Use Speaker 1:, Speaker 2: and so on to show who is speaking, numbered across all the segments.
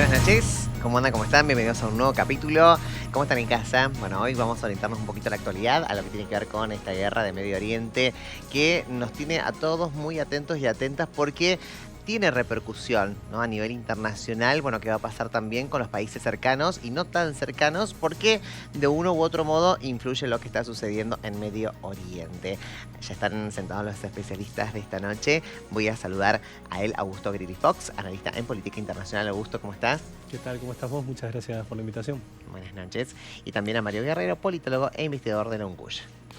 Speaker 1: Buenas noches, ¿cómo andan? ¿Cómo están? Bienvenidos a un nuevo capítulo. ¿Cómo están en casa? Bueno, hoy vamos a orientarnos un poquito a la actualidad, a lo que tiene que ver con esta guerra de Medio Oriente, que nos tiene a todos muy atentos y atentas porque tiene repercusión, ¿no? A nivel internacional. Bueno, ¿qué va a pasar también con los países cercanos y no tan cercanos? Porque de uno u otro modo influye lo que está sucediendo en Medio Oriente. Ya están sentados los especialistas de esta noche. Voy a saludar a él, Augusto Grilly Fox, analista en política internacional. Augusto, ¿cómo estás?
Speaker 2: ¿Qué tal? ¿Cómo estás vos? Muchas gracias por la invitación.
Speaker 1: Buenas noches. Y también a Mario Guerrero, politólogo e investigador de la UNCUY.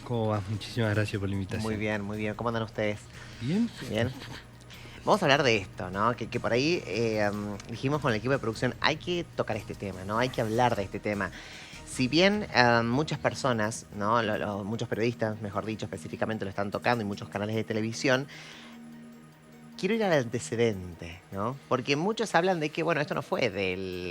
Speaker 3: ¿Cómo vas? Muchísimas gracias por la
Speaker 1: Muy
Speaker 3: invitación.
Speaker 1: bien, muy bien. ¿Cómo andan ustedes?
Speaker 3: ¿Bien?
Speaker 1: Bien. Vamos a hablar de esto, ¿no? Que por ahí dijimos con el equipo de producción, hay que tocar este tema, ¿no? Hay que hablar de este tema. Si bien muchas personas, ¿no? Muchos periodistas, mejor dicho, específicamente lo están tocando y muchos canales de televisión, quiero ir al antecedente, ¿no? Porque muchos hablan de que, bueno, esto no fue de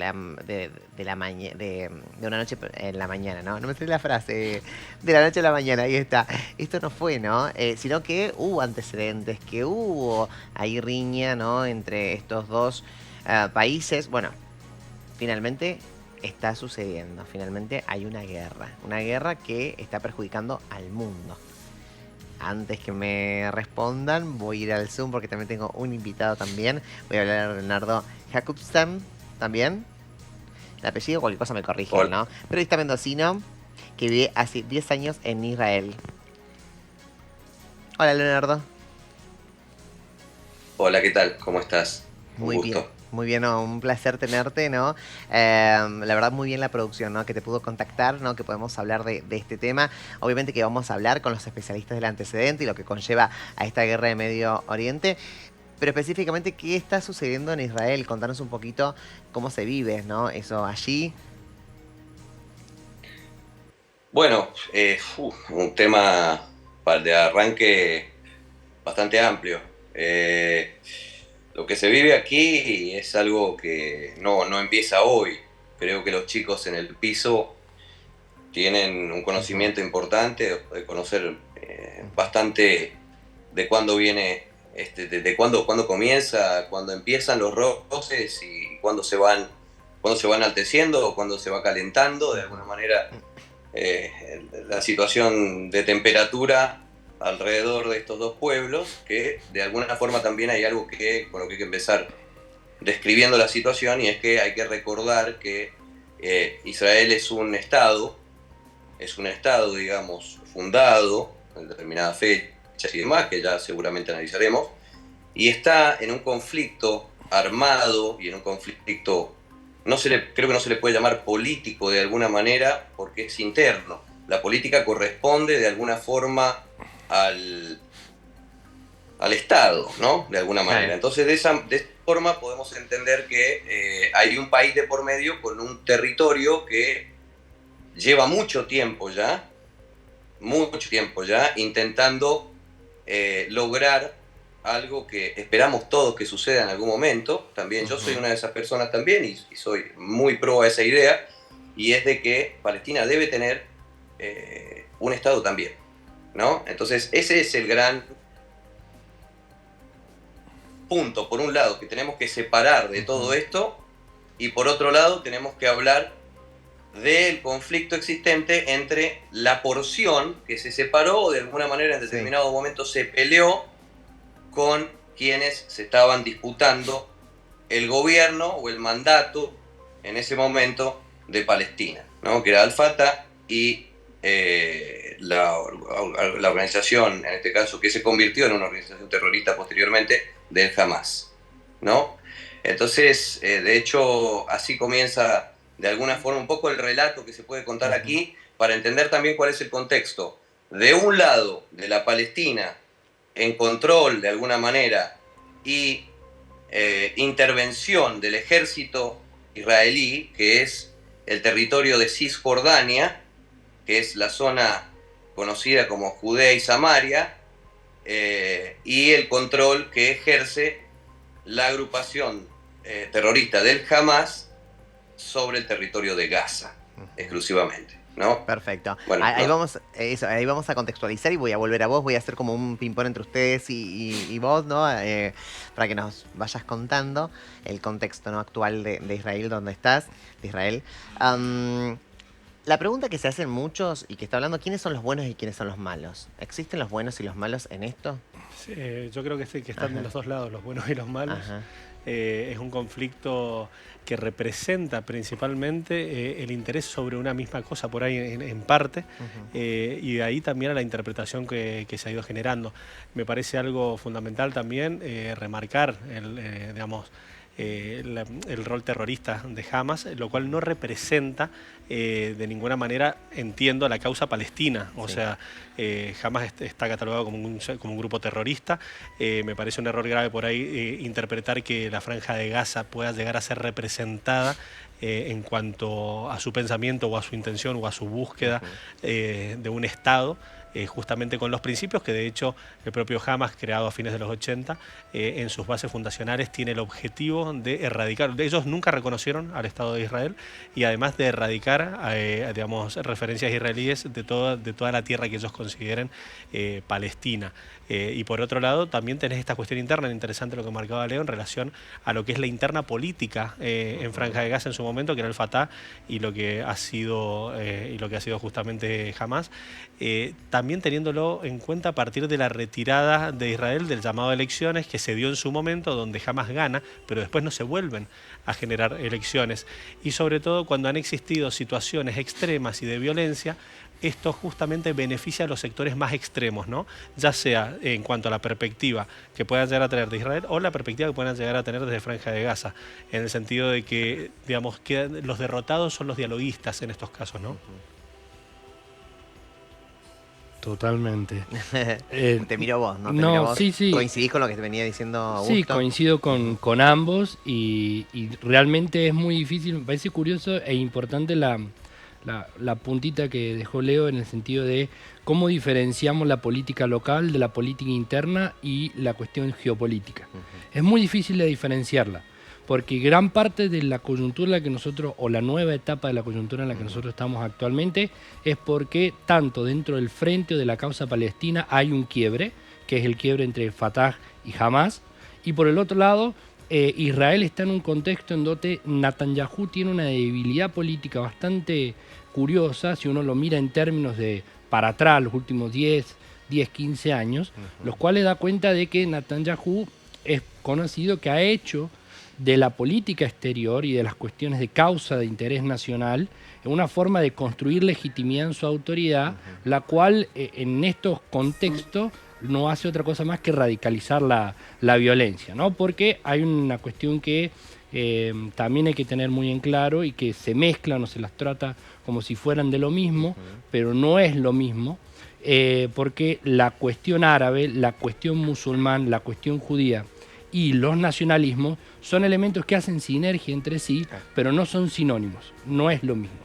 Speaker 1: una noche en la mañana, ¿no? No me sé la frase, de la noche a la mañana, ahí está. Esto no fue, ¿no? Sino que hubo antecedentes, que hubo ahí riña, ¿no? Entre estos dos países. Bueno, finalmente está sucediendo, finalmente hay una guerra que está perjudicando al mundo. Antes que me respondan, voy a ir al Zoom porque también tengo un invitado también. Voy a hablar de Leonardo Jacobsen también. El apellido, cualquier cosa me corrigen,
Speaker 4: Hola,
Speaker 1: ¿no? Periodista mendocino que vive hace 10 años en Israel. Hola, Leonardo.
Speaker 4: hola, ¿qué tal? ¿Cómo estás? Un
Speaker 1: Muy bien.
Speaker 4: gusto.
Speaker 1: Muy bien, ¿no? Un placer tenerte, ¿no? La verdad, muy bien la producción, ¿no? Que te pudo contactar, ¿no? Que podemos hablar de este tema. Obviamente que vamos a hablar con los especialistas del antecedente y lo que conlleva a esta guerra de Medio Oriente. Pero específicamente, ¿qué está sucediendo en Israel? Contanos un poquito cómo se vive, ¿no? Eso allí.
Speaker 4: Bueno, un tema de arranque bastante amplio. Lo que se vive aquí es algo que no empieza hoy. Creo que los chicos en el piso tienen un
Speaker 1: Ujú,
Speaker 4: conocimiento importante, de conocer bastante de cuándo viene, de cuándo comienza, cuándo empiezan los roces y cuándo se van alteciendo o cuándo se va calentando. De
Speaker 1: ujú,
Speaker 4: alguna manera, la situación de temperatura alrededor de estos dos pueblos, que de alguna forma también hay algo con lo que hay que empezar describiendo la situación, y es que hay que recordar que Israel es un estado, digamos, fundado en determinadas fechas y demás, que ya seguramente analizaremos, y está en un conflicto armado y en un conflicto, creo que no se le puede llamar político de alguna manera, porque es interno. La política corresponde de alguna forma al, al Estado, ¿no? De alguna
Speaker 1: claro.
Speaker 4: manera. Entonces, de esa forma podemos entender que hay un país de por medio con un territorio que lleva mucho tiempo ya, intentando lograr algo que esperamos todos que suceda en algún momento. También yo soy
Speaker 1: Ujú,
Speaker 4: una de esas personas también, y soy muy pro a esa idea, y es de que Palestina debe tener un Estado también, ¿no? Entonces ese es el gran punto, por un lado, que tenemos que separar de todo
Speaker 1: ujú,
Speaker 4: esto, y por otro lado tenemos que hablar del conflicto existente entre la porción que se separó o de alguna manera en
Speaker 1: sí.
Speaker 4: determinado momento se peleó con quienes se estaban disputando el gobierno o el mandato en ese momento de Palestina, ¿no? Que era Al-Fatah y la organización, en este caso, que se convirtió en una organización terrorista posteriormente, del Hamas, ¿no? Entonces, de hecho, así comienza de alguna forma un poco el relato que se puede contar
Speaker 1: Ujú,
Speaker 4: aquí, para entender también cuál es el contexto. De un lado, de la Palestina en control de alguna manera y intervención del ejército israelí, que es el territorio de Cisjordania, que es la zona conocida como Judea y Samaria, y el control que ejerce la agrupación terrorista del Hamas sobre el territorio de Gaza,
Speaker 1: ujú.
Speaker 4: exclusivamente, ¿no?
Speaker 1: Perfecto.
Speaker 4: Bueno,
Speaker 1: Ahí
Speaker 4: no.
Speaker 1: vamos, ahí vamos a contextualizar y voy a volver a vos. Voy a hacer como un ping-pong entre ustedes y vos, ¿no? Para que nos vayas contando el contexto, ¿no? Actual de Israel, donde estás, de Israel. Am, la pregunta que se hacen muchos y que está hablando, ¿quiénes son los buenos y quiénes son los malos? ¿Existen los buenos y los malos en esto?
Speaker 2: Sí, yo creo que sí, que están de
Speaker 1: Ajá,
Speaker 2: los dos lados, los buenos y los malos.
Speaker 1: ajá.
Speaker 2: Es un conflicto que representa principalmente el interés sobre una misma cosa por ahí en parte,
Speaker 1: Ujú.
Speaker 2: y de ahí también a la interpretación que se ha ido generando. Me parece algo fundamental también remarcar digamos, el rol terrorista de Hamas, lo cual no representa de ninguna manera, entiendo, la causa palestina. O
Speaker 1: Sí.
Speaker 2: sea, Hamas está catalogado como un grupo terrorista. Me parece un error grave por ahí interpretar que la Franja de Gaza pueda llegar a ser representada en cuanto a su pensamiento o a su intención o a su búsqueda
Speaker 1: Ujú.
Speaker 2: de un Estado, justamente con los principios que de hecho el propio Hamas, creado a fines de los 80, en sus bases fundacionales tiene el objetivo de erradicar. Ellos nunca reconocieron al Estado de Israel y además de erradicar, digamos, referencias israelíes de toda la tierra que ellos consideren Palestina. Y por otro lado, también tenés esta cuestión interna, interesante lo que marcaba Leo, en relación a lo que es la interna política en Franja de Gaza en su momento, que era el Fatah, y lo que ha sido justamente Hamas. También teniéndolo en cuenta a partir de la retirada de Israel del llamado a elecciones que se dio en su momento, donde Hamas gana, pero después no se vuelven a generar elecciones. Y sobre todo cuando han existido situaciones extremas y de violencia, esto justamente beneficia a los sectores más extremos, ¿no? Ya sea en cuanto a la perspectiva que puedan llegar a tener de Israel o la perspectiva que puedan llegar a tener desde Franja de Gaza, en el sentido de que, digamos, que los derrotados son los dialoguistas en estos casos, ¿no?
Speaker 3: Totalmente. Eh,
Speaker 1: Te miro a vos, ¿no? Te miro a
Speaker 3: no,
Speaker 1: vos.
Speaker 3: sí, sí.
Speaker 1: ¿Coincidís con lo que te venía diciendo
Speaker 3: Sí,
Speaker 1: Augusto?
Speaker 3: coincido
Speaker 1: Ujú.
Speaker 3: con ambos y realmente es muy difícil, me parece curioso e importante la puntita que dejó Leo en el sentido de cómo diferenciamos la política local de la política interna y la cuestión geopolítica.
Speaker 1: Ujú.
Speaker 3: Es muy difícil de diferenciarla, porque gran parte de la coyuntura en la que nosotros, o la nueva etapa de la coyuntura en la que nosotros estamos actualmente, es porque tanto dentro del frente o de la causa palestina hay un quiebre, que es el quiebre entre Fatah y Hamas, y por el otro lado, Israel está en un contexto en donde Netanyahu tiene una debilidad política bastante curiosa, si uno lo mira en términos de para atrás, los últimos 15 años, los cuales da cuenta de que Netanyahu es conocido que ha hecho de la política exterior y de las cuestiones de causa de interés nacional una forma de construir legitimidad en su autoridad, la cual en estos contextos no hace otra cosa más que radicalizar la violencia, ¿no? Porque hay una cuestión que también hay que tener muy en claro y que se mezclan o se las trata como si fueran de lo mismo, pero no es lo mismo, porque la cuestión árabe, la cuestión musulmán, la cuestión judía y los nacionalismos son elementos que hacen sinergia entre sí, pero no son sinónimos, no es lo mismo.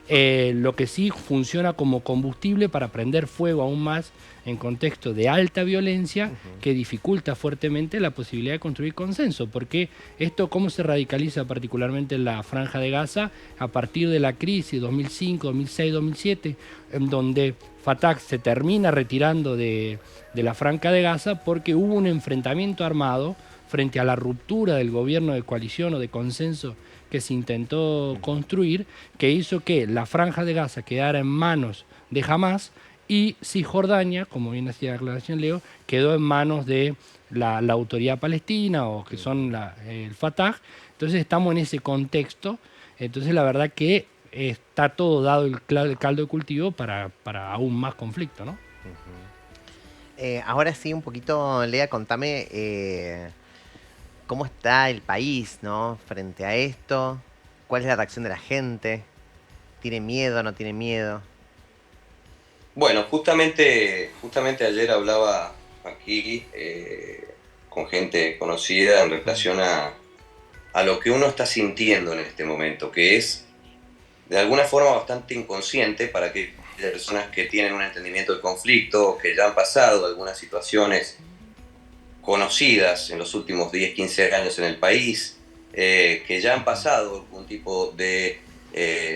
Speaker 3: Lo que sí funciona como combustible para prender fuego aún más en contexto de alta violencia que dificulta fuertemente la posibilidad de construir consenso, porque esto cómo se radicaliza particularmente en la Franja de Gaza a partir de la crisis 2005, 2006, 2007, en donde Fatah se termina retirando de la Franja de Gaza porque hubo un enfrentamiento armado frente a la ruptura del gobierno de coalición o de consenso que se intentó construir, que hizo que la Franja de Gaza quedara en manos de Hamas y Cisjordania, como bien hacía la aclaración Leo, quedó en manos de la autoridad palestina o que son el Fatah. Entonces estamos en ese contexto. Entonces la verdad que está todo dado el caldo de cultivo para aún más conflicto, ¿no?
Speaker 1: Ahora sí, un poquito, Lea, contame cómo está el país, ¿no? Frente a esto. ¿Cuál es la reacción de la gente? ¿Tiene miedo, no tiene miedo?
Speaker 4: Bueno, justamente ayer hablaba aquí con gente conocida en relación a lo que uno está sintiendo en este momento, que es de alguna forma bastante inconsciente para aquellas personas que tienen un entendimiento del conflicto, que ya han pasado algunas situaciones conocidas en los últimos 10, 15 años en el país, que ya han pasado algún tipo de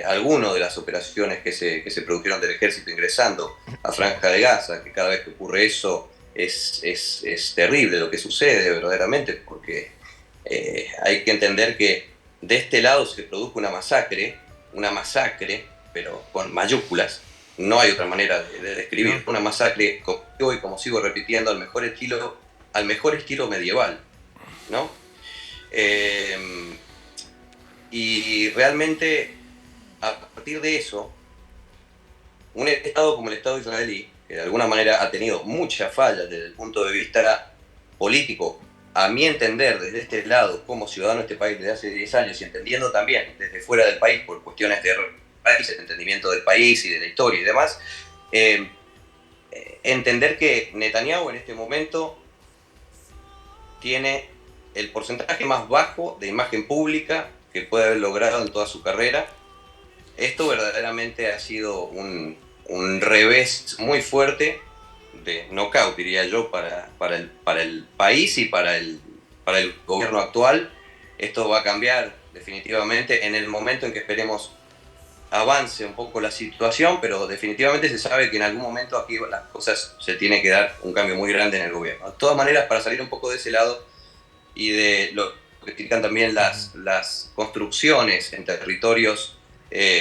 Speaker 4: algunas de las operaciones que se produjeron del ejército ingresando a Franja de Gaza, que cada vez que ocurre eso es terrible lo que sucede verdaderamente, porque hay que entender que de este lado se produjo una masacre, pero con mayúsculas. No hay otra manera de describir una masacre, como sigo repitiendo, al mejor estilo medieval, ¿no? Y realmente, a partir de eso, un Estado como el Estado israelí, que de alguna manera ha tenido muchas fallas desde el punto de vista político, a mi entender, desde este lado, como ciudadano de este país desde hace 10 años, y entendiendo también desde fuera del país por cuestiones de país, el entendimiento del país y de la historia y demás, entender que Netanyahu en este momento tiene el porcentaje más bajo de imagen pública que puede haber logrado en toda su carrera. Esto verdaderamente ha sido un revés muy fuerte, de knockout, diría yo, para el país y para el gobierno actual. Esto va a cambiar definitivamente en el momento en que esperemos avance un poco la situación, pero definitivamente se sabe que en algún momento aquí las cosas se tiene que dar un cambio muy grande en el gobierno. De todas maneras, para salir un poco de ese lado y de lo que critican también las construcciones en territorios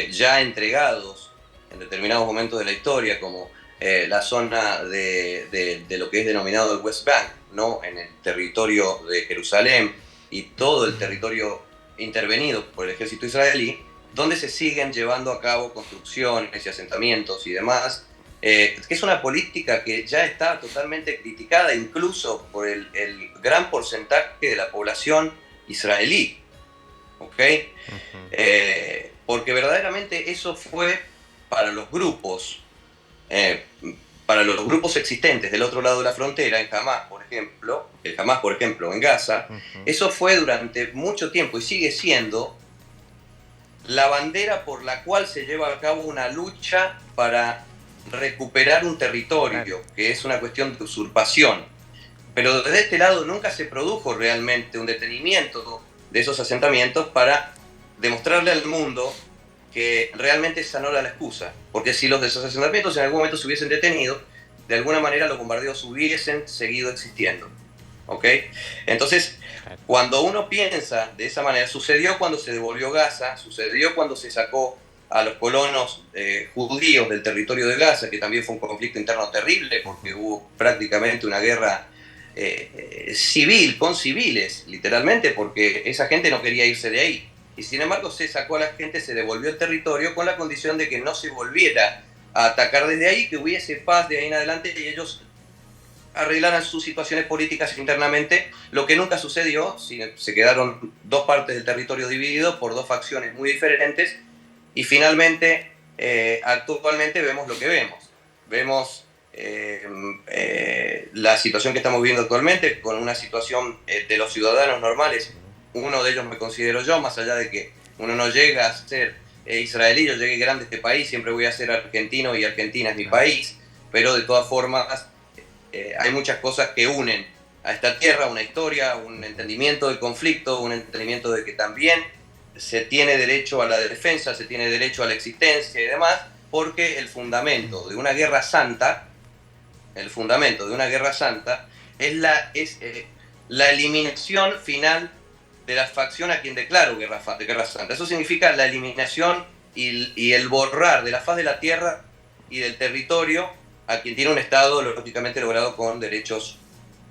Speaker 4: ya entregados en determinados momentos de la historia, como la zona de lo que es denominado el West Bank, ¿no? En el territorio de Jerusalén y todo el territorio intervenido por el ejército israelí, donde se siguen llevando a cabo construcciones y asentamientos y demás, que es una política que ya está totalmente criticada incluso por el gran porcentaje de la población israelí, ¿ok? Porque verdaderamente eso fue para los grupos existentes del otro lado de la frontera, en Hamas, por ejemplo, en Gaza, eso fue durante mucho tiempo y sigue siendo la bandera por la cual se lleva a cabo una lucha para recuperar un territorio, que es una cuestión de usurpación. Pero desde este lado nunca se produjo realmente un detenimiento de esos asentamientos para demostrarle al mundo que realmente esa no era la excusa. Porque si los de esos asentamientos en algún momento se hubiesen detenido, de alguna manera los bombardeos hubiesen seguido existiendo. ¿Ok? Entonces, cuando uno piensa de esa manera, sucedió cuando se devolvió Gaza, sucedió cuando se sacó a los colonos judíos del territorio de Gaza, que también fue un conflicto interno terrible, porque hubo prácticamente una guerra civil, con civiles, literalmente, porque esa gente no quería irse de ahí. Y sin embargo se sacó a la gente, se devolvió el territorio con la condición de que no se volviera a atacar desde ahí, que hubiese paz de ahí en adelante y ellos arreglaran sus situaciones políticas internamente, lo que nunca sucedió. Se quedaron dos partes del territorio divididos por dos facciones muy diferentes y finalmente actualmente vemos lo que vemos la situación que estamos viviendo actualmente, con una situación de los ciudadanos normales. Uno de ellos me considero yo, más allá de que uno no llega a ser israelí, yo llegué grande a este país, siempre voy a ser argentino y Argentina es mi país, pero de todas formas hay muchas cosas que unen a esta tierra, una historia, un entendimiento del conflicto, un entendimiento de que también se tiene derecho a la defensa, se tiene derecho a la existencia y demás, porque el fundamento de una guerra santa, es la eliminación final de la facción a quien declaro guerra santa. Eso significa la eliminación y el borrar de la faz de la tierra y del territorio a quien tiene un Estado lógicamente logrado con derechos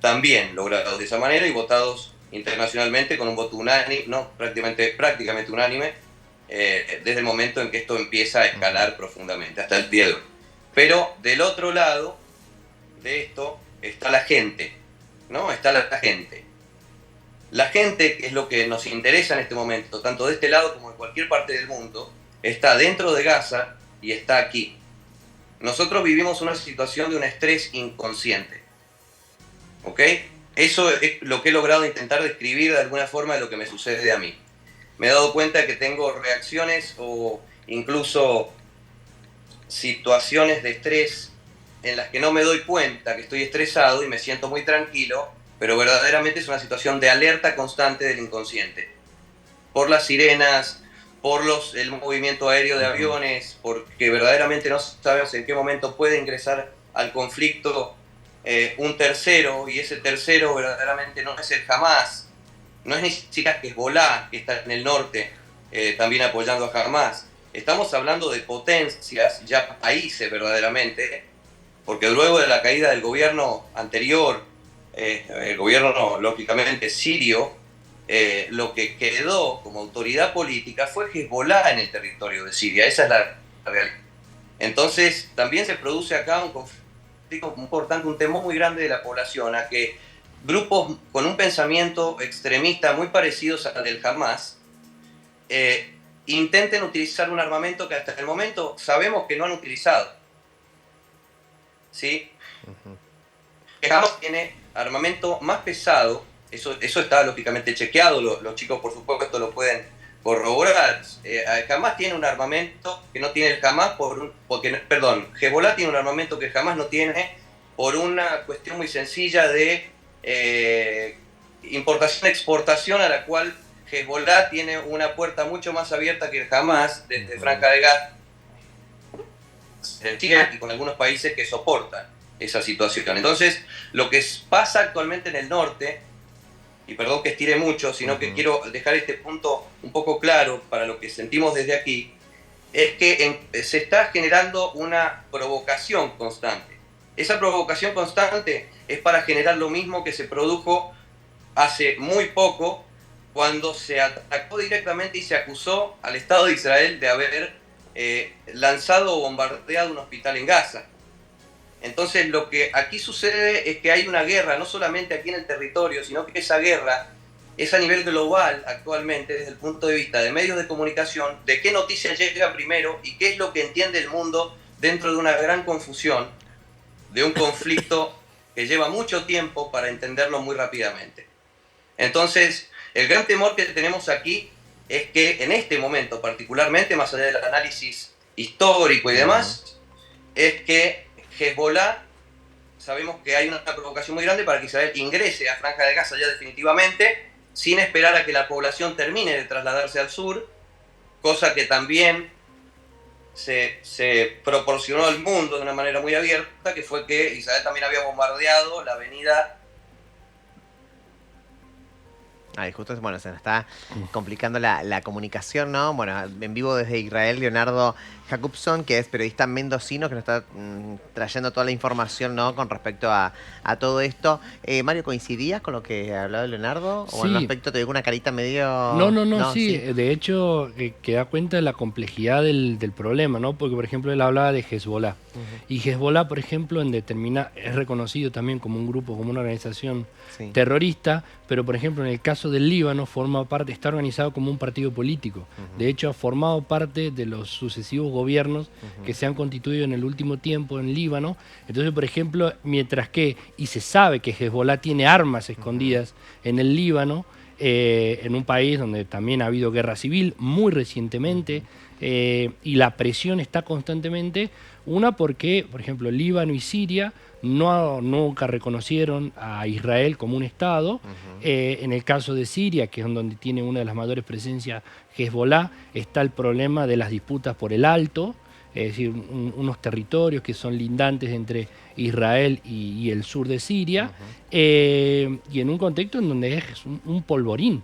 Speaker 4: también logrados de esa manera y votados internacionalmente con un voto unánime, no, prácticamente unánime, desde el momento en que esto empieza a escalar profundamente, hasta el día de hoy. Pero del otro lado de esto está la gente, ¿no? Está la gente. La gente, que es lo que nos interesa en este momento, tanto de este lado como en cualquier parte del mundo, está dentro de Gaza y está aquí. Nosotros vivimos una situación de un estrés inconsciente. ¿Ok? Eso es lo que he logrado intentar describir de alguna forma de lo que me sucede a mí. Me he dado cuenta de que tengo reacciones o incluso situaciones de estrés en las que no me doy cuenta que estoy estresado y me siento muy tranquilo, pero verdaderamente es una situación de alerta constante del inconsciente. Por las sirenas, por el movimiento aéreo de aviones, porque verdaderamente no sabemos en qué momento puede ingresar al conflicto un tercero, y ese tercero verdaderamente no es el Hamas, no es ni siquiera Hezbollah, que está en el norte, también apoyando a Hamas. Estamos hablando de potencias, ya países verdaderamente, porque luego de la caída del gobierno anterior, el gobierno lógicamente sirio, lo que quedó como autoridad política fue Hezbollah en el territorio de Siria. Esa es la realidad. Entonces, también se produce acá un conflicto importante, un temor muy grande de la población a que grupos con un pensamiento extremista muy parecidos al del Hamas intenten utilizar un armamento que hasta el momento sabemos que no han utilizado. ¿Sí? El Hamas tiene armamento más pesado. Eso está lógicamente chequeado, los chicos por supuesto lo pueden corroborar. Hamas tiene un armamento que no tiene el Hamas Hezbollah tiene un armamento que el Hamas no tiene por una cuestión muy sencilla de importación-exportación, a la cual Hezbollah tiene una puerta mucho más abierta que el Hamas desde Franja de Gaza y con algunos países que soportan esa situación. Entonces, lo que pasa actualmente en el norte, y perdón que estire mucho, sino que quiero dejar este punto un poco claro para lo que sentimos desde aquí, es que se está generando una provocación constante. Esa provocación constante es para generar lo mismo que se produjo hace muy poco, cuando se atacó directamente y se acusó al Estado de Israel de haber lanzado o bombardeado un hospital en Gaza. Entonces, lo que aquí sucede es que hay una guerra, no solamente aquí en el territorio, sino que esa guerra es a nivel global actualmente, desde el punto de vista de medios de comunicación, de qué noticias llega primero y qué es lo que entiende el mundo dentro de una gran confusión, de un conflicto que lleva mucho tiempo para entenderlo muy rápidamente. Entonces, el gran temor que tenemos aquí es que en este momento particularmente, más allá del análisis histórico y demás, es que Hezbollah, sabemos que hay una provocación muy grande para que Israel ingrese a Franja de Gaza ya definitivamente, sin esperar a que la población termine de trasladarse al sur, cosa que también se proporcionó al mundo de una manera muy abierta, que fue que Israel también había bombardeado la avenida.
Speaker 1: Ay, justo, bueno, se nos está complicando la comunicación, ¿no? Bueno, en vivo desde Israel, Leonardo Jacobson, que es periodista mendocino, que nos está trayendo toda la información, ¿no? Con respecto a todo esto. Mario, ¿coincidías con lo que hablaba Leonardo? ¿O en
Speaker 3: Sí.
Speaker 1: aspecto te dio una carita medio...?
Speaker 3: No, sí. De hecho, que da cuenta de la complejidad del problema, ¿no? Porque, por ejemplo, él hablaba de Hezbollah. Y Hezbollah, por ejemplo, es reconocido también como un grupo, como una organización terrorista, pero, por ejemplo, en el caso del Líbano, está organizado como un partido político. De hecho, ha formado parte de los sucesivos gobiernos que se han constituido en el último tiempo en Líbano. Entonces, por ejemplo, y se sabe que Hezbollah tiene armas escondidas en el Líbano, en un país donde también ha habido guerra civil muy recientemente, y la presión está constantemente, porque, por ejemplo, Líbano y Siria nunca reconocieron a Israel como un Estado. En el caso de Siria, que es donde tiene una de las mayores presencias Hezbollah, está el problema de las disputas por el Alto, es decir, unos territorios que son lindantes entre Israel y el sur de Siria, y en un contexto en donde es un polvorín.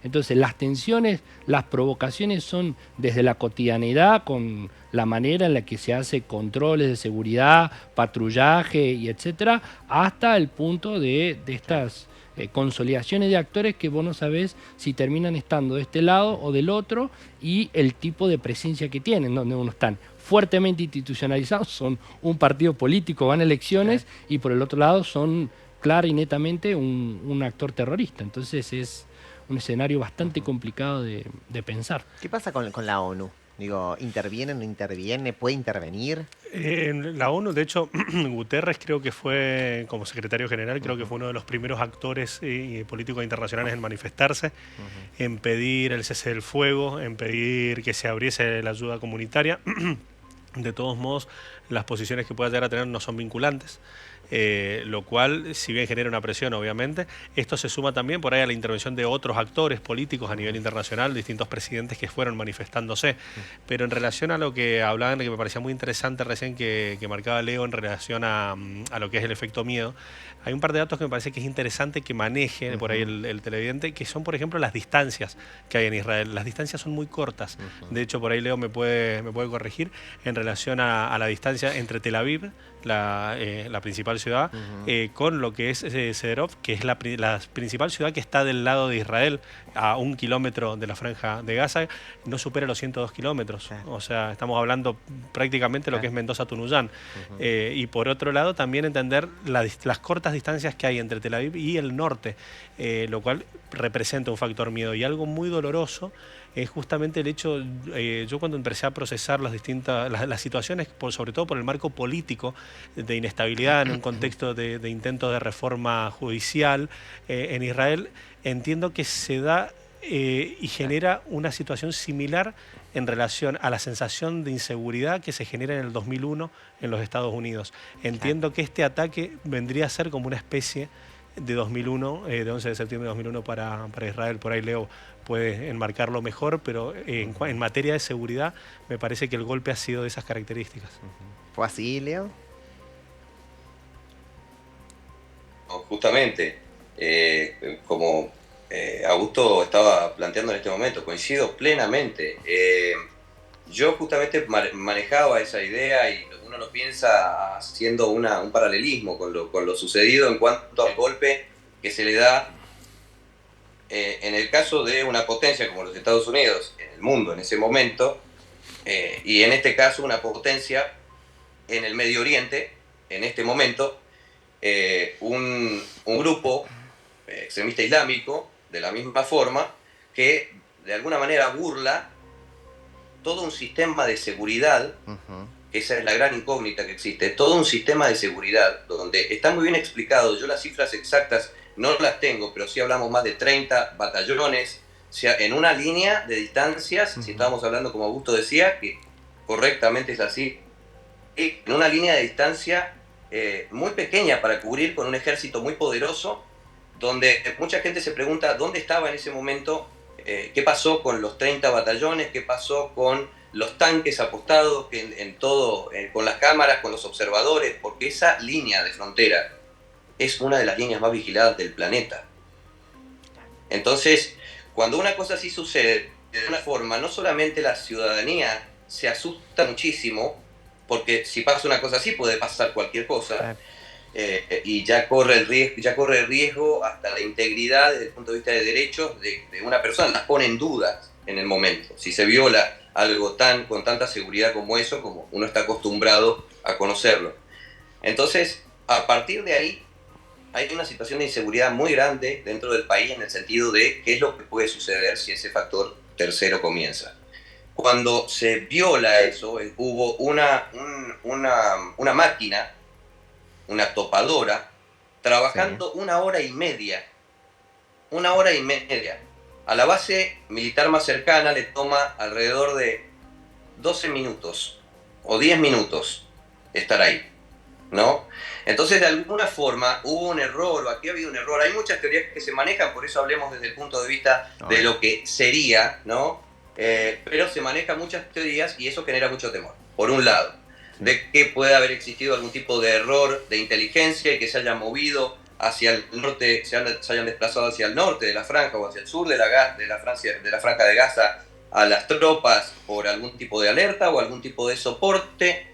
Speaker 3: Entonces las tensiones, las provocaciones son desde la cotidianidad, con la manera en la que se hace controles de seguridad, patrullaje y etcétera, hasta el punto de estas consolidaciones de actores que vos no sabés si terminan estando de este lado o del otro, y el tipo de presencia que tienen, donde uno están fuertemente institucionalizados, son un partido político, van a elecciones, y por el otro lado son clara y netamente un actor terrorista. Entonces es un escenario bastante complicado de pensar.
Speaker 1: ¿Qué pasa con la ONU? Digo, ¿interviene, no interviene? ¿Puede intervenir?
Speaker 2: En la ONU, de hecho, Guterres creo que fue, como secretario general, creo que fue uno de los primeros actores políticos internacionales en manifestarse, en pedir el cese del fuego, en pedir que se abriese la ayuda comunitaria. De todos modos, las posiciones que pueda llegar a tener no son vinculantes. lo cual, si bien genera una presión, obviamente, esto se suma también por ahí a la intervención de otros actores políticos a nivel internacional, distintos presidentes que fueron manifestándose. Pero en relación a lo que hablaban, que me parecía muy interesante recién que marcaba Leo en relación a lo que es el efecto miedo, hay un par de datos que me parece que es interesante que maneje por ahí el televidente, que son, por ejemplo, las distancias que hay en Israel. Las distancias son muy cortas. De hecho, por ahí Leo me puede corregir en relación a la distancia entre Tel Aviv, la principal ciudad, con lo que es Sderot, que es la principal ciudad que está del lado de Israel, a 1 kilómetro de la franja de Gaza, no supera los 102 kilómetros. O sea, estamos hablando prácticamente lo que es Mendoza-Tunuyán. Y por otro lado, también entender las cortas distancias que hay entre Tel Aviv y el norte, lo cual representa un factor miedo. Y algo muy doloroso es justamente el hecho, yo cuando empecé a procesar las situaciones, sobre todo por el marco político de inestabilidad en un contexto de intentos de reforma judicial en Israel, entiendo que se da y genera una situación similar en relación a la sensación de inseguridad que se genera en el 2001 en los Estados Unidos. Entiendo que este ataque vendría a ser como una especie de 2001, de 11 de septiembre de 2001 para Israel. Por ahí Leo puede enmarcarlo mejor, pero en materia de seguridad me parece que el golpe ha sido de esas características.
Speaker 1: ¿Fue así, Leo?
Speaker 4: Justamente, como Augusto estaba planteando en este momento, coincido plenamente. Yo justamente manejaba esa idea y uno lo piensa haciendo un paralelismo con lo sucedido en cuanto al golpe que se le da en el caso de una potencia como los Estados Unidos en el mundo en ese momento, y en este caso una potencia en el Medio Oriente en este momento, un grupo extremista islámico de la misma forma que de alguna manera burla todo un sistema de seguridad, que esa es la gran incógnita que existe, todo un sistema de seguridad donde está muy bien explicado. Yo las cifras exactas no las tengo, pero sí hablamos más de 30 batallones, o sea, en una línea de distancias, si estábamos hablando, como Augusto decía, que correctamente es así, en una línea de distancia muy pequeña para cubrir con un ejército muy poderoso, donde mucha gente se pregunta dónde estaba en ese momento, qué pasó con los 30 batallones, qué pasó con los tanques apostados en todo, con las cámaras, con los observadores, porque esa línea de frontera es una de las líneas más vigiladas del planeta. Entonces, cuando una cosa así sucede, de una forma, no solamente la ciudadanía se asusta muchísimo, porque si pasa una cosa así puede pasar cualquier cosa, y ya corre el riesgo hasta la integridad desde el punto de vista de derechos de una persona, las pone en duda en el momento. Si se viola algo con tanta seguridad como eso, como uno está acostumbrado a conocerlo. Entonces, a partir de ahí, hay una situación de inseguridad muy grande dentro del país en el sentido de qué es lo que puede suceder si ese factor tercero comienza. Cuando se viola eso, hubo una máquina, una topadora, trabajando una hora y media. A la base militar más cercana le toma alrededor de 12 minutos o 10 minutos estar ahí, ¿no? Entonces, de alguna forma, hubo un error, o aquí ha habido un error. Hay muchas teorías que se manejan, por eso hablemos desde el punto de vista de lo que sería, ¿no? Pero se manejan muchas teorías y eso genera mucho temor. Por un lado, de que puede haber existido algún tipo de error de inteligencia y que se haya movido hacia el norte, se hayan desplazado hacia el norte de la franja o hacia el sur de la franja de Gaza a las tropas por algún tipo de alerta o algún tipo de soporte.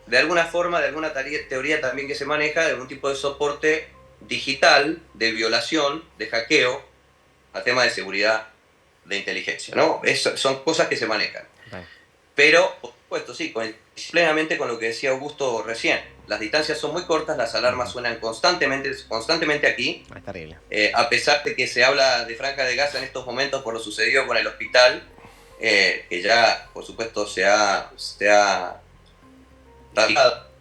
Speaker 4: De alguna forma, de alguna teoría también que se maneja, de algún tipo de soporte digital, de violación, de hackeo, a tema de seguridad, de inteligencia, ¿no? Son cosas que se manejan. Pero, por supuesto, sí, plenamente con lo que decía Augusto recién. Las distancias son muy cortas, las alarmas suenan constantemente aquí.
Speaker 1: Es terrible.
Speaker 4: A pesar de que se habla de Franja de Gaza en estos momentos por lo sucedido con el hospital, que ya, por supuesto, se ha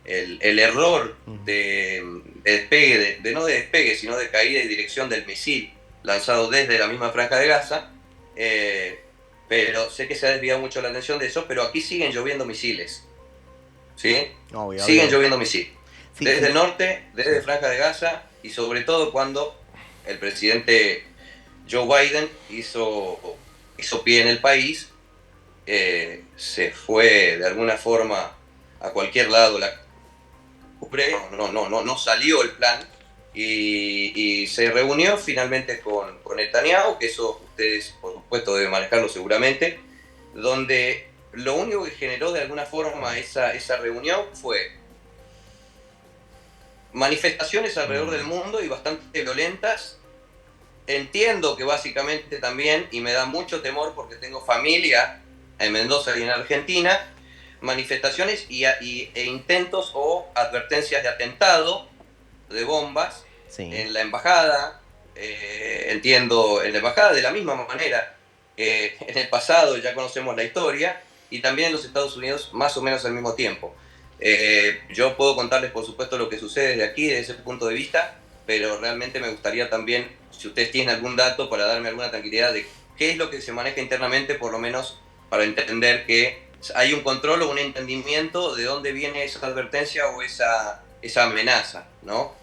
Speaker 4: el error de despegue, no de despegue, sino de caída y dirección del misil lanzado desde la misma Franja de Gaza, pero sé que se ha desviado mucho la atención de eso, pero aquí siguen lloviendo misiles, ¿sí? Siguen lloviendo misiles.
Speaker 1: Sí,
Speaker 4: desde
Speaker 1: sí.
Speaker 4: el norte, desde Franja de Gaza, y sobre todo cuando el presidente Joe Biden hizo pie en el país, se fue de alguna forma a cualquier lado la cumbre, no salió el plan, y se reunió finalmente con Netanyahu, que eso ustedes por supuesto deben manejarlo seguramente, donde lo único que generó de alguna forma esa reunión fue manifestaciones alrededor del mundo y bastante violentas. Entiendo que básicamente también, y me da mucho temor porque tengo familia en Mendoza y en Argentina, manifestaciones e intentos o advertencias de atentado, de bombas,
Speaker 1: Sí.
Speaker 4: en la embajada. Entiendo, en la embajada de la misma manera que en el pasado, ya conocemos la historia, y también en los Estados Unidos más o menos al mismo tiempo. Yo puedo contarles por supuesto lo que sucede desde aquí, desde ese punto de vista, pero realmente me gustaría también, si ustedes tienen algún dato para darme alguna tranquilidad de qué es lo que se maneja internamente, por lo menos para entender que hay un control o un entendimiento de dónde viene esa advertencia o esa amenaza, ¿no?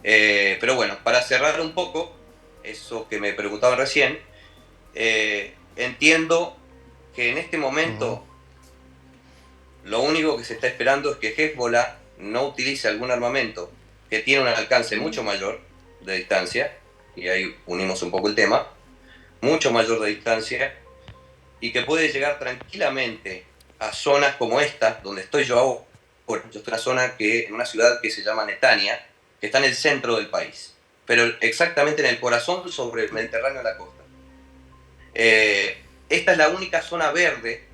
Speaker 4: Pero bueno, para cerrar un poco eso que me preguntaban recién, entiendo que en este momento lo único que se está esperando es que Hezbollah no utilice algún armamento que tiene un alcance mucho mayor de distancia, y ahí unimos un poco el tema, mucho mayor de distancia, y que puede llegar tranquilamente a zonas como esta, donde estoy yo ahora. Yo estoy en una ciudad que se llama Netanya, que está en el centro del país, pero exactamente en el corazón, sobre el Mediterráneo, la costa. Esta es la única zona verde,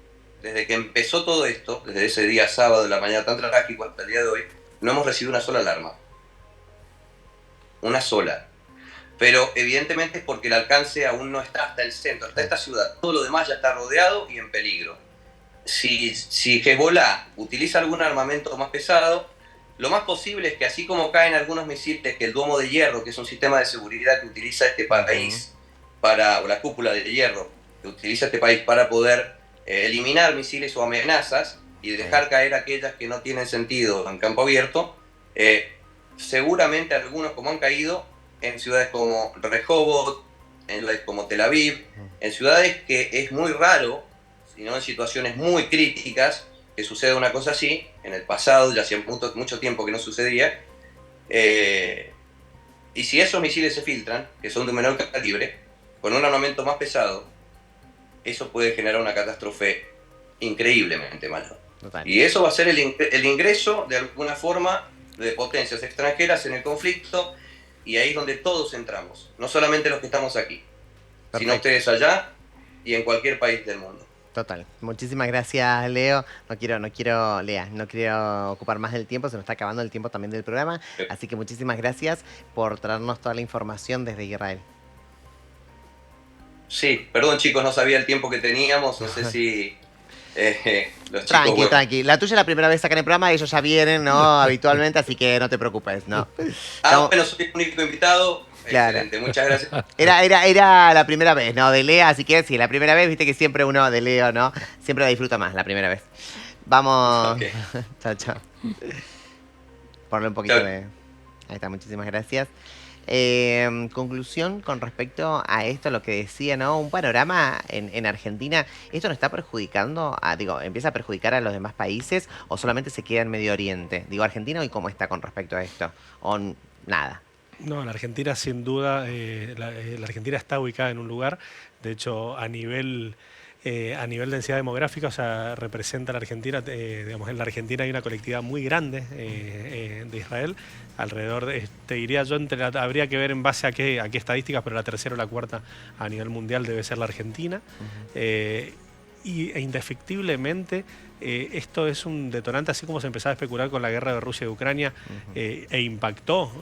Speaker 4: desde que empezó todo esto, desde ese día sábado de la mañana tan trágico hasta el día de hoy, no hemos recibido una sola alarma. Una sola. Pero evidentemente es porque el alcance aún no está hasta el centro, hasta esta ciudad. Todo lo demás ya está rodeado y en peligro. Si Hezbollah utiliza algún armamento más pesado, lo más posible es que, así como caen algunos misiles, que el domo de hierro, que es un sistema de seguridad que utiliza este país, o la cúpula de hierro que utiliza este país para poder eliminar misiles o amenazas y dejar caer aquellas que no tienen sentido en campo abierto, seguramente algunos, como han caído en ciudades como Rehovot, en ciudades como Tel Aviv, en ciudades que es muy raro, sino en situaciones muy críticas, que suceda una cosa así. En el pasado ya hacía mucho tiempo que no sucedía, y si esos misiles se filtran, que son de un menor calibre, con un armamento más pesado, eso puede generar una catástrofe increíblemente mayor.
Speaker 1: Total.
Speaker 4: Y eso va a ser el ingreso de alguna forma de potencias extranjeras en el conflicto, y ahí es donde todos entramos, no solamente los que estamos aquí, sino ustedes allá y en cualquier país del mundo.
Speaker 1: Total. Muchísimas gracias, Leo. No quiero ocupar más del tiempo, se nos está acabando el tiempo también del programa. Así que muchísimas gracias por traernos toda la información desde Israel.
Speaker 4: Sí, perdón chicos, no sabía el tiempo que teníamos, no sé si los
Speaker 1: Tranqui,
Speaker 4: chicos...
Speaker 1: tranqui. La tuya es la primera vez acá en el programa, ellos ya vienen, ¿no? Habitualmente, así que no te preocupes, ¿no?
Speaker 4: Bueno, soy el único invitado.
Speaker 1: Claro.
Speaker 4: Excelente, muchas gracias.
Speaker 1: Era la primera vez, ¿no? De Lea, así que sí, la primera vez, viste que siempre uno de Leo, ¿no? Siempre la disfruta más la primera vez. Vamos.
Speaker 4: Okay.
Speaker 1: Chao. Ponle un poquito de... Ahí está, muchísimas gracias. Conclusión con respecto a esto, lo que decía, ¿no? Un panorama en Argentina, ¿esto no está perjudicando, empieza a perjudicar a los demás países o solamente se queda en Medio Oriente? Argentina, ¿y cómo está con respecto a esto? ¿O nada?
Speaker 2: No, la Argentina sin duda, la Argentina está ubicada en un lugar, de hecho a nivel densidad demográfica, o sea, representa a la Argentina, digamos, en la Argentina hay una colectividad muy grande de Israel, alrededor de, te diría yo, habría que ver en base a qué estadísticas, pero la tercera o la cuarta a nivel mundial debe ser la Argentina. E indefectiblemente esto es un detonante, así como se empezaba a especular con la guerra de Rusia y Ucrania e impactó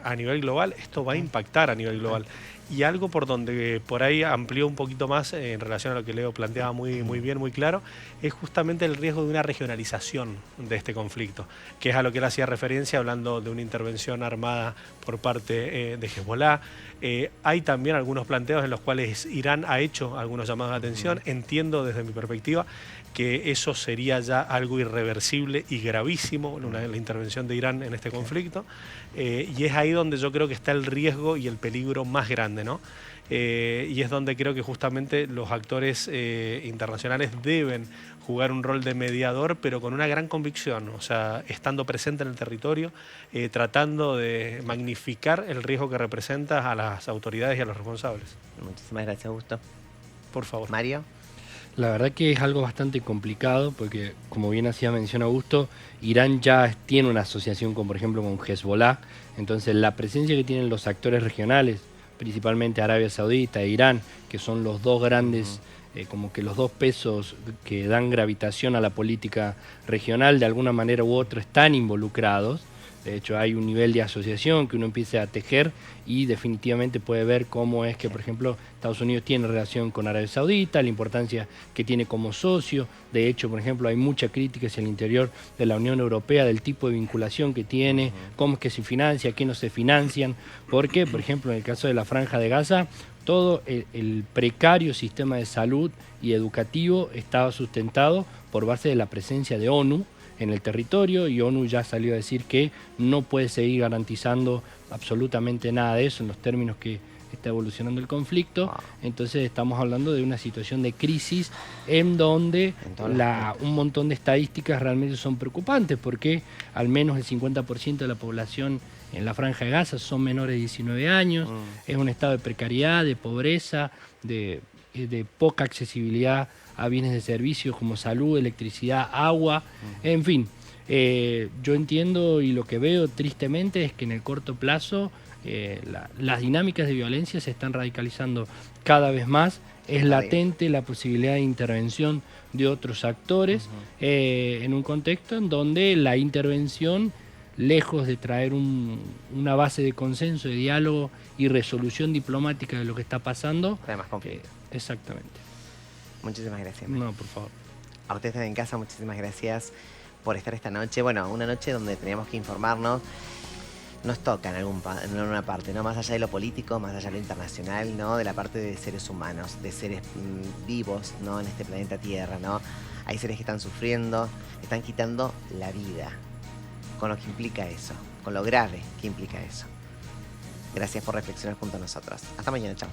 Speaker 2: a nivel global, esto va a impactar a nivel global. Y algo por donde por ahí amplió un poquito más en relación a lo que Leo planteaba muy bien, muy claro, es justamente el riesgo de una regionalización de este conflicto, que es a lo que él hacía referencia hablando de una intervención armada por parte de Hezbollah. Hay también algunos planteos en los cuales Irán ha hecho algunos llamados de atención. Entiendo desde mi perspectiva que esos sería ya algo irreversible y gravísimo la intervención de Irán en este conflicto. Y es ahí donde yo creo que está el riesgo y el peligro más grande, ¿no? Y es donde creo que justamente los actores internacionales deben jugar un rol de mediador, pero con una gran convicción, o sea, estando presente en el territorio, tratando de magnificar el riesgo que representa a las autoridades y a los responsables.
Speaker 1: Muchísimas gracias, Augusto.
Speaker 2: Por favor.
Speaker 1: Mario.
Speaker 3: La verdad que es algo bastante complicado porque, como bien hacía mención Augusto, Irán ya tiene una asociación con, por ejemplo, con Hezbollah. Entonces, la presencia que tienen los actores regionales, principalmente Arabia Saudita e Irán, que son los dos grandes, como que los dos pesos que dan gravitación a la política regional, de alguna manera u otra están involucrados. De hecho, hay un nivel de asociación que uno empieza a tejer y definitivamente puede ver cómo es que, por ejemplo, Estados Unidos tiene relación con Arabia Saudita, la importancia que tiene como socio. De hecho, por ejemplo, hay mucha crítica hacia el interior de la Unión Europea del tipo de vinculación que tiene, cómo es que se financia, qué no se financian. Porque, por ejemplo, en el caso de la Franja de Gaza, todo el precario sistema de salud y educativo estaba sustentado por base de la presencia de ONU en el territorio, y ONU ya salió a decir que no puede seguir garantizando absolutamente nada de eso en los términos que está evolucionando el conflicto. Entonces estamos hablando de una situación de crisis en donde un montón de estadísticas realmente son preocupantes, porque al menos el 50% de la población en la Franja de Gaza son menores de 19 años, es un estado de precariedad, de pobreza, de poca accesibilidad a bienes de servicios como salud, electricidad, agua, en fin. Yo entiendo, y lo que veo tristemente es que en el corto plazo las dinámicas de violencia se están radicalizando cada vez más. Es latente la posibilidad de intervención de otros actores en un contexto en donde la intervención, lejos de traer una base de consenso, de diálogo y resolución diplomática de lo que está pasando,
Speaker 1: Trae más conflicto.
Speaker 3: Exactamente.
Speaker 1: Muchísimas gracias.
Speaker 3: No, por favor.
Speaker 1: A ustedes en casa, muchísimas gracias por estar esta noche. Bueno, una noche donde teníamos que informarnos. Nos toca en alguna parte, ¿no? Más allá de lo político, más allá de lo internacional, ¿no? De la parte de seres humanos, de seres vivos, ¿no? En este planeta Tierra, ¿no? Hay seres que están sufriendo, están quitando la vida, con lo que implica eso, con lo grave que implica eso. Gracias por reflexionar junto a nosotros. Hasta mañana, chao.